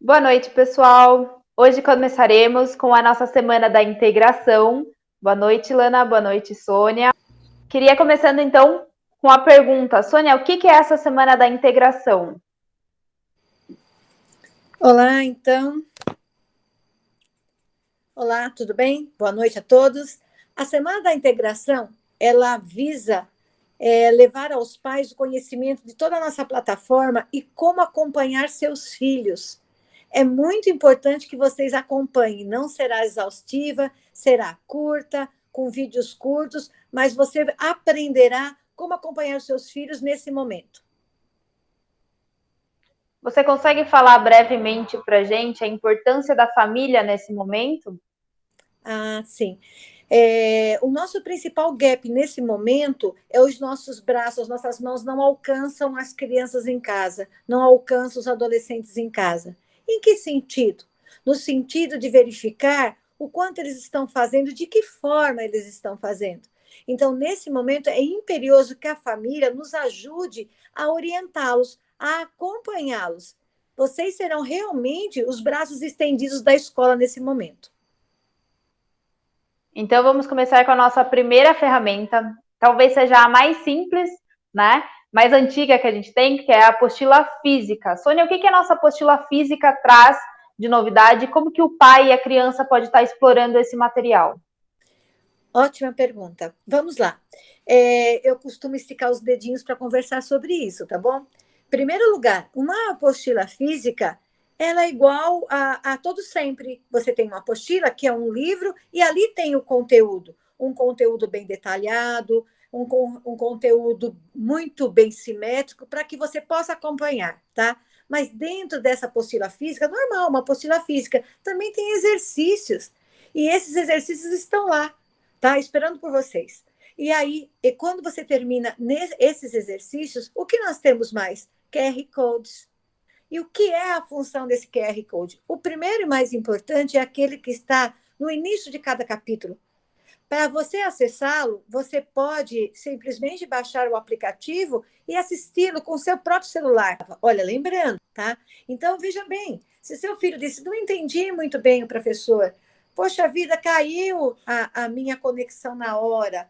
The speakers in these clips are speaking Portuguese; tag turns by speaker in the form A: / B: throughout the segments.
A: Boa noite, pessoal. Hoje começaremos com a nossa Semana da Integração. Boa noite, Lana. Boa noite, Sônia. Queria começando então com a pergunta. Sônia, o que é essa Semana da Integração?
B: Olá, então. Olá, tudo bem? Boa noite a todos. A Semana da Integração, ela visa levar aos pais o conhecimento de toda a nossa plataforma e como acompanhar seus filhos. É muito importante que vocês acompanhem. Não será exaustiva, será curta, com vídeos curtos, mas você aprenderá como acompanhar seus filhos nesse momento.
A: Você consegue falar brevemente para a gente a importância da família nesse momento?
B: Ah, sim. O nosso principal gap nesse momento é os nossos braços, as nossas mãos não alcançam as crianças em casa, não alcançam os adolescentes em casa. Em que sentido? No sentido de verificar o quanto eles estão fazendo, de que forma eles estão fazendo. Então, nesse momento, é imperioso que a família nos ajude a orientá-los, a acompanhá-los. Vocês serão realmente os braços estendidos da escola nesse momento.
A: Então vamos começar com a nossa primeira ferramenta. Talvez seja a mais simples, né? Mais antiga que a gente tem, que é a apostila física. Sônia, o que a nossa apostila física traz de novidade? Como que o pai e a criança pode estar explorando esse material?
B: Ótima pergunta. Vamos lá. Eu costumo esticar os dedinhos para conversar sobre isso, tá bom? Primeiro lugar, uma apostila física, ela é igual a todo sempre. Você tem uma apostila, que é um livro, e ali tem o conteúdo. Um conteúdo bem detalhado, um conteúdo muito bem simétrico, para que você possa acompanhar, tá? Mas dentro dessa apostila física, normal, uma apostila física, também tem exercícios. E esses exercícios estão lá, tá? Esperando por vocês. E aí, quando você termina esses exercícios, o que nós temos mais? QR Codes. E o que é a função desse QR Code? O primeiro e mais importante é aquele que está no início de cada capítulo. Para você acessá-lo, você pode simplesmente baixar o aplicativo e assisti-lo com o seu próprio celular. Olha, lembrando, tá? Então, veja bem, se seu filho disse, não entendi muito bem o professor, poxa vida, caiu a minha conexão na hora,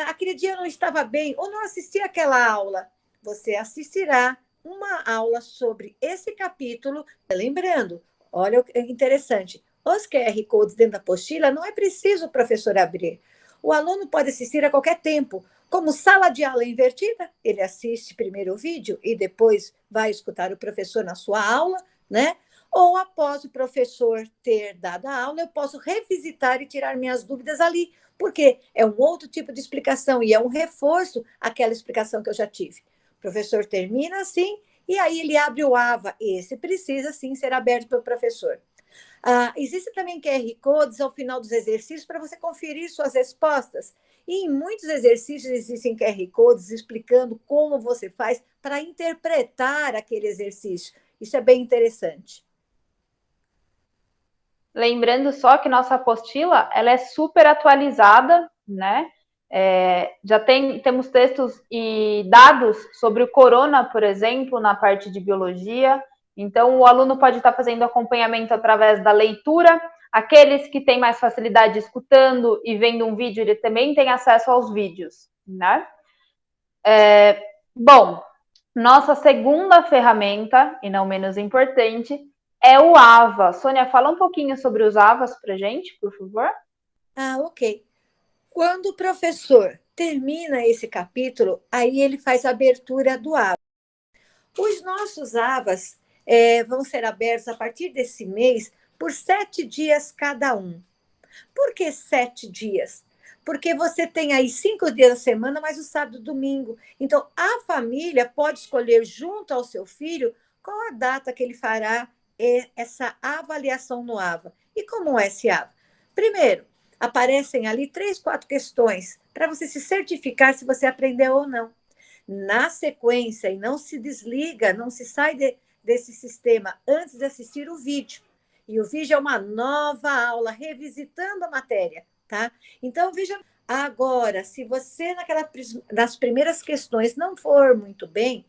B: aquele dia eu não estava bem, ou não assisti aquela aula, você assistirá uma aula sobre esse capítulo, lembrando, olha o interessante, os QR Codes dentro da apostila não é preciso o professor abrir. O aluno pode assistir a qualquer tempo. Como sala de aula invertida, ele assiste primeiro o vídeo e depois vai escutar o professor na sua aula, né? Ou após o professor ter dado a aula, eu posso revisitar e tirar minhas dúvidas ali, porque é um outro tipo de explicação e é um reforço àquela explicação que eu já tive. O professor termina assim e aí ele abre o AVA. Esse precisa sim ser aberto pelo professor. Existem também QR Codes ao final dos exercícios para você conferir suas respostas. E em muitos exercícios existem QR Codes explicando como você faz para interpretar aquele exercício. Isso é bem interessante.
A: Lembrando só que nossa apostila ela é super atualizada, né? Já temos textos e dados sobre o corona, por exemplo, na parte de biologia. Então, o aluno pode estar fazendo acompanhamento através da leitura. Aqueles que têm mais facilidade escutando e vendo um vídeo, ele também tem acesso aos vídeos, né? Bom, nossa segunda ferramenta, e não menos importante, é o AVA. Sônia, fala um pouquinho sobre os AVAs para gente, por favor.
B: Ok. Quando o professor termina esse capítulo, aí ele faz a abertura do AVA. Os nossos AVAs vão ser abertos a partir desse mês por 7 dias cada um. Por que 7 dias? Porque você tem aí 5 dias da semana, mais o sábado e domingo. Então, a família pode escolher, junto ao seu filho, qual a data que ele fará essa avaliação no AVA. E como é esse AVA? Primeiro, aparecem ali 3, 4 questões para você se certificar se você aprendeu ou não. Na sequência, e não se desliga, não se sai desse sistema antes de assistir o vídeo. E o vídeo é uma nova aula, revisitando a matéria, tá? Então, veja, agora, se você nas primeiras questões não for muito bem,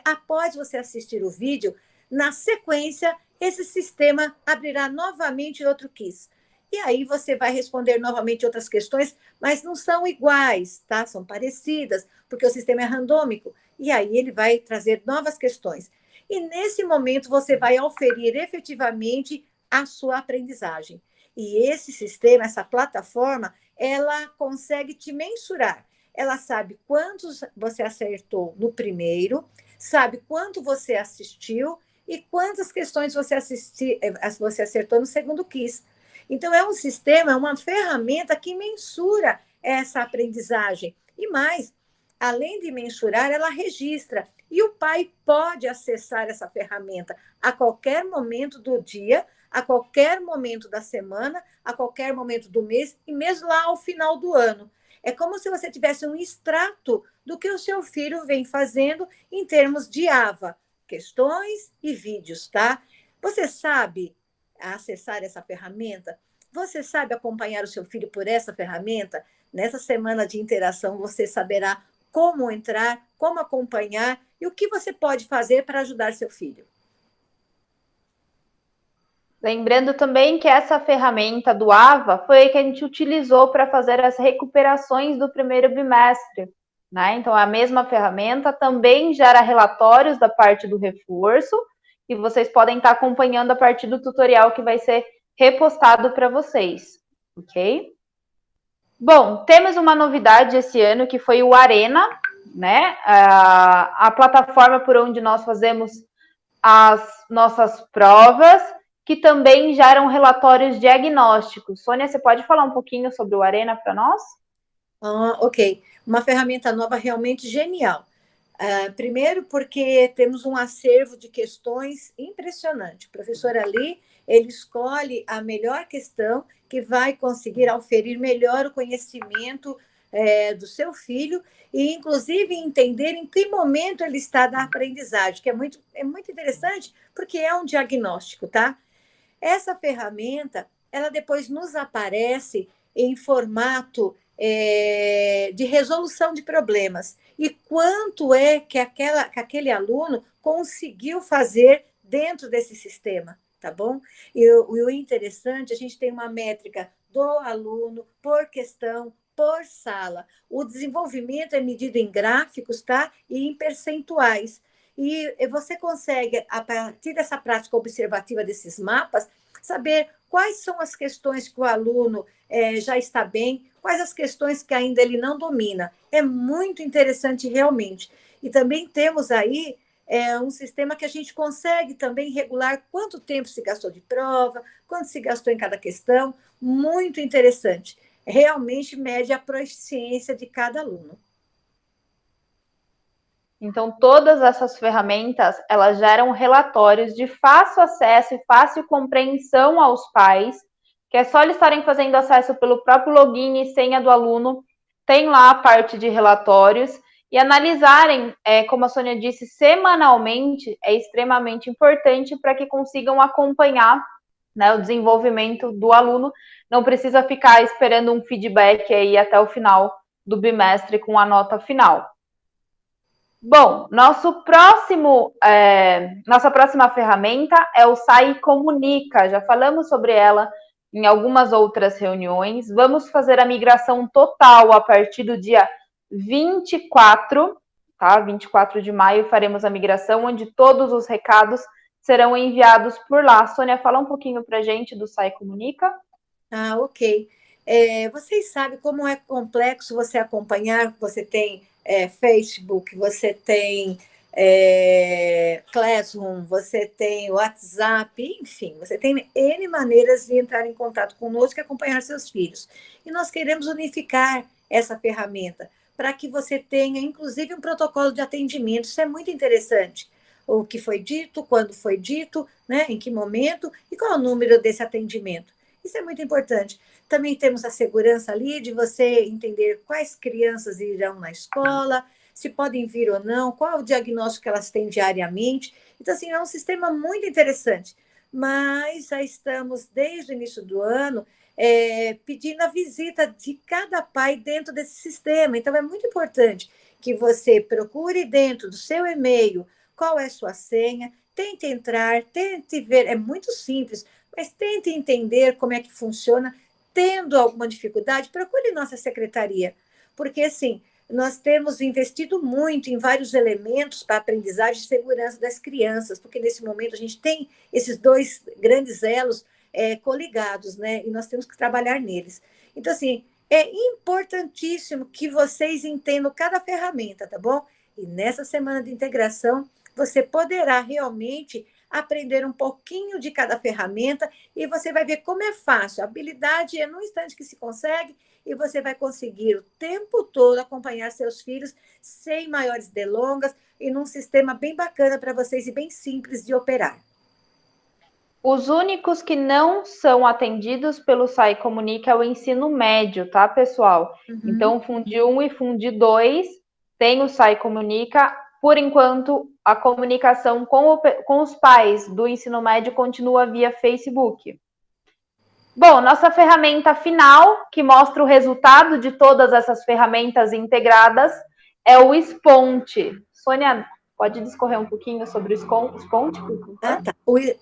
B: após você assistir o vídeo, na sequência, esse sistema abrirá novamente outro quiz. E aí você vai responder novamente outras questões, mas não são iguais, tá? São parecidas, porque o sistema é randômico. E aí ele vai trazer novas questões. E nesse momento você vai auferir efetivamente a sua aprendizagem. E esse sistema, essa plataforma, ela consegue te mensurar. Ela sabe quantos você acertou no primeiro, sabe quanto você assistiu e quantas questões você acertou no segundo quiz. Então, é um sistema, é uma ferramenta que mensura essa aprendizagem. E mais, além de mensurar, ela registra. E o pai pode acessar essa ferramenta a qualquer momento do dia, a qualquer momento da semana, a qualquer momento do mês e mesmo lá ao final do ano. É como se você tivesse um extrato do que o seu filho vem fazendo em termos de AVA, questões e vídeos, tá? Você sabe acessar essa ferramenta? Você sabe acompanhar o seu filho por essa ferramenta? Nessa semana de interação, você saberá como entrar, como acompanhar e o que você pode fazer para ajudar seu filho.
A: Lembrando também que essa ferramenta do AVA foi a que a gente utilizou para fazer as recuperações do primeiro bimestre, né? Então, a mesma ferramenta também gera relatórios da parte do reforço e vocês podem estar acompanhando a partir do tutorial que vai ser repostado para vocês, ok? Bom, temos uma novidade esse ano que foi o Arena, né? A plataforma por onde nós fazemos as nossas provas, que também geram relatórios diagnósticos. Sônia, você pode falar um pouquinho sobre o Arena para nós?
B: Ok. Uma ferramenta nova realmente genial. Primeiro, porque temos um acervo de questões impressionante. O professor ali, ele escolhe a melhor questão que vai conseguir auferir melhor o conhecimento do seu filho e, inclusive, entender em que momento ele está da aprendizagem, que é muito interessante, porque é um diagnóstico, tá? Essa ferramenta, ela depois nos aparece em formato de resolução de problemas. E quanto é que aquele aluno conseguiu fazer dentro desse sistema, tá bom? E o interessante, a gente tem uma métrica do aluno por questão, por sala. O desenvolvimento é medido em gráficos, tá? E em percentuais. E você consegue, a partir dessa prática observativa desses mapas, saber quais são as questões que o aluno já está bem, quais as questões que ainda ele não domina. É muito interessante realmente. E também temos aí um sistema que a gente consegue também regular quanto tempo se gastou de prova, quanto se gastou em cada questão. Muito interessante. Realmente mede a proficiência de cada aluno.
A: Então, todas essas ferramentas, elas geram relatórios de fácil acesso e fácil compreensão aos pais, que é só eles estarem fazendo acesso pelo próprio login e senha do aluno, tem lá a parte de relatórios, e analisarem, como a Sônia disse, semanalmente é extremamente importante para que consigam acompanhar, né, o desenvolvimento do aluno, não precisa ficar esperando um feedback aí até o final do bimestre com a nota final. Bom, nossa próxima ferramenta é o SAI Comunica. Já falamos sobre ela em algumas outras reuniões. Vamos fazer a migração total a partir do dia 24, tá? 24 de maio faremos a migração, onde todos os recados serão enviados por lá. Sônia, fala um pouquinho para a gente do SAI Comunica.
B: Ok. Vocês sabem como é complexo você acompanhar, você tem Facebook, você tem Classroom, você tem WhatsApp, enfim, você tem N maneiras de entrar em contato conosco e acompanhar seus filhos. E nós queremos unificar essa ferramenta para que você tenha, inclusive, um protocolo de atendimento. Isso é muito interessante. O que foi dito, quando foi dito, né, em que momento e qual é o número desse atendimento. Isso é muito importante. Também temos a segurança ali de você entender quais crianças irão na escola, se podem vir ou não, qual é o diagnóstico que elas têm diariamente. Então, assim, é um sistema muito interessante. Mas já estamos, desde o início do ano, pedindo a visita de cada pai dentro desse sistema. Então, é muito importante que você procure dentro do seu e-mail qual é a sua senha, tente entrar, tente ver, é muito simples, mas tente entender como é que funciona. Tendo alguma dificuldade, procure nossa secretaria, porque assim, nós temos investido muito em vários elementos para a aprendizagem e segurança das crianças, porque nesse momento a gente tem esses dois grandes elos coligados, né? E nós temos que trabalhar neles. Então, assim, é importantíssimo que vocês entendam cada ferramenta, tá bom? E nessa semana de integração, você poderá realmente aprender um pouquinho de cada ferramenta e você vai ver como é fácil. A habilidade é num instante que se consegue e você vai conseguir o tempo todo acompanhar seus filhos sem maiores delongas e num sistema bem bacana para vocês e bem simples de operar.
A: Os únicos que não são atendidos pelo SAI Comunica é o ensino médio, tá, pessoal? Então, Fundi 1 e Fundi 2 tem o SAI Comunica. Por enquanto, a comunicação com os pais do ensino médio continua via Facebook. Bom, nossa ferramenta final, que mostra o resultado de todas essas ferramentas integradas, é o Sponte. Sônia, pode discorrer um pouquinho sobre o Sponte, por favor?
B: Tá.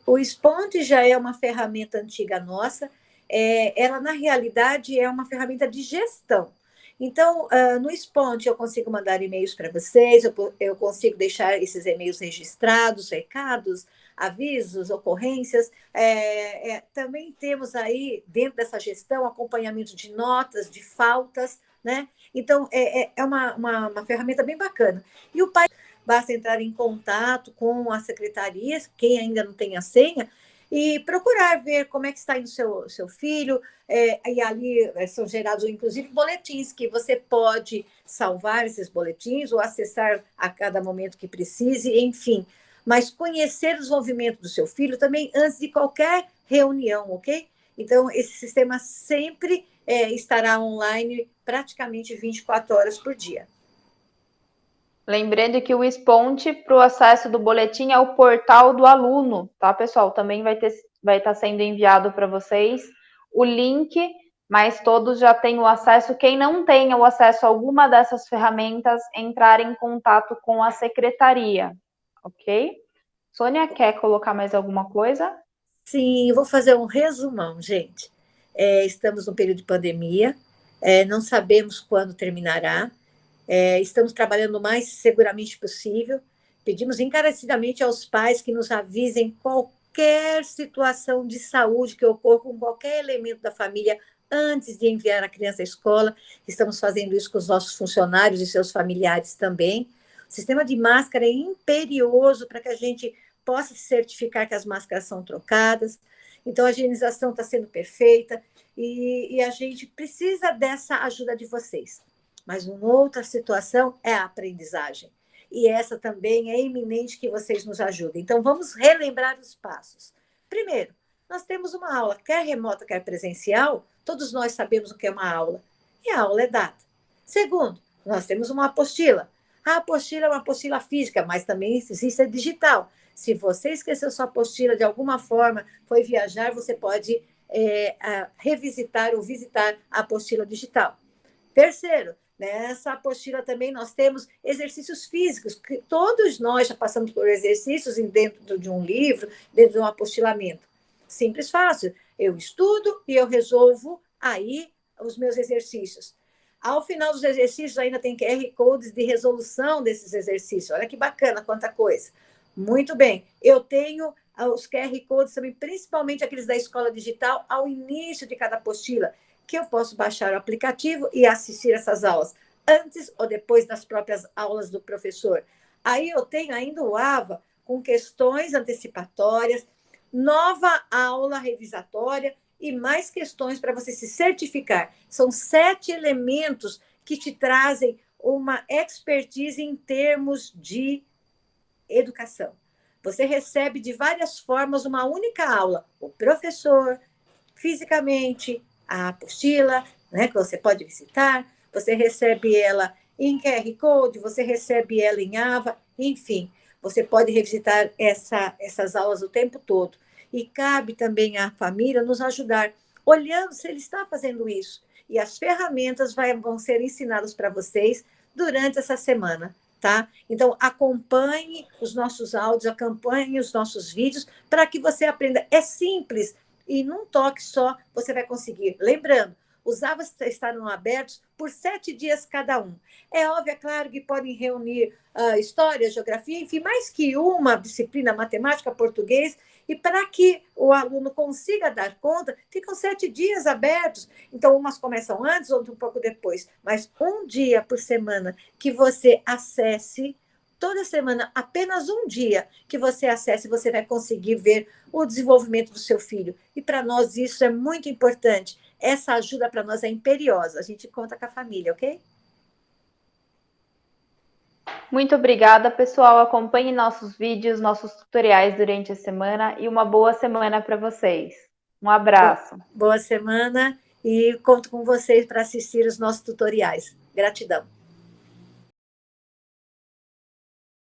B: O Sponte já é uma ferramenta antiga nossa. Ela, na realidade, é uma ferramenta de gestão. Então, no Sponte, eu consigo mandar e-mails para vocês, eu consigo deixar esses e-mails registrados, recados, avisos, ocorrências. Também temos aí, dentro dessa gestão, acompanhamento de notas, de faltas, né? Então, é uma ferramenta bem bacana. E o pai basta entrar em contato com a secretaria, quem ainda não tem a senha, e procurar ver como é que está indo o seu filho, e ali são gerados, inclusive, boletins, que você pode salvar esses boletins ou acessar a cada momento que precise, enfim. Mas conhecer os movimentos do seu filho também antes de qualquer reunião, ok? Então, esse sistema sempre estará online praticamente 24 horas por dia.
A: Lembrando que o Sponte, para o acesso do boletim, é o portal do aluno, tá, pessoal? Também vai estar sendo enviado para vocês o link, mas todos já têm o acesso. Quem não tem o acesso a alguma dessas ferramentas, entrar em contato com a secretaria, ok? Sônia, quer colocar mais alguma coisa?
B: Sim, eu vou fazer um resumão, gente. Estamos no período de pandemia, não sabemos quando terminará. Estamos trabalhando o mais seguramente possível. Pedimos encarecidamente aos pais que nos avisem qualquer situação de saúde que ocorra com qualquer elemento da família antes de enviar a criança à escola. Estamos fazendo isso com os nossos funcionários e seus familiares também. O sistema de máscara é imperioso para que a gente possa certificar que as máscaras são trocadas. Então, a higienização está sendo perfeita e a gente precisa dessa ajuda de vocês. Mas uma outra situação é a aprendizagem. E essa também é iminente que vocês nos ajudem. Então, vamos relembrar os passos. Primeiro, nós temos uma aula, quer remota, quer presencial, todos nós sabemos o que é uma aula. E a aula é dada. Segundo, nós temos uma apostila. A apostila é uma apostila física, mas também existe a digital. Se você esqueceu sua apostila de alguma forma, foi viajar, você pode revisitar ou visitar a apostila digital. Terceiro, nessa apostila também nós temos exercícios físicos, que todos nós já passamos por exercícios dentro de um livro, dentro de um apostilamento. Simples, fácil. Eu estudo e eu resolvo aí os meus exercícios. Ao final dos exercícios, ainda tem QR Codes de resolução desses exercícios. Olha que bacana, quanta coisa. Muito bem. Eu tenho os QR Codes também, principalmente aqueles da escola digital, ao início de cada apostila, que eu posso baixar o aplicativo e assistir essas aulas, antes ou depois das próprias aulas do professor. Aí eu tenho ainda o AVA, com questões antecipatórias, nova aula revisatória e mais questões para você se certificar. São 7 elementos que te trazem uma expertise em termos de educação. Você recebe de várias formas uma única aula. O professor, fisicamente, a apostila, né, que você pode visitar, você recebe ela em QR Code, você recebe ela em AVA, enfim, você pode revisitar essas aulas o tempo todo. E cabe também à família nos ajudar, olhando se ele está fazendo isso. E as ferramentas vão ser ensinadas para vocês durante essa semana. tá? Então, acompanhe os nossos áudios, acompanhe os nossos vídeos, para que você aprenda. É simples, e num toque só você vai conseguir. Lembrando, os AVAs estarão abertos por 7 dias cada um. É óbvio, é claro que podem reunir história, geografia, enfim, mais que uma disciplina, matemática, português, e para que o aluno consiga dar conta, ficam 7 dias abertos. Então, umas começam antes, outras um pouco depois, mas um dia por semana que você acesse, toda semana, apenas um dia que você acesse, você vai conseguir ver o desenvolvimento do seu filho. E para nós isso é muito importante. Essa ajuda para nós é imperiosa. A gente conta com a família, ok?
A: Muito obrigada, pessoal. Acompanhe nossos vídeos, nossos tutoriais durante a semana e uma boa semana para vocês. Um abraço.
B: Boa semana e conto com vocês para assistir os nossos tutoriais. Gratidão.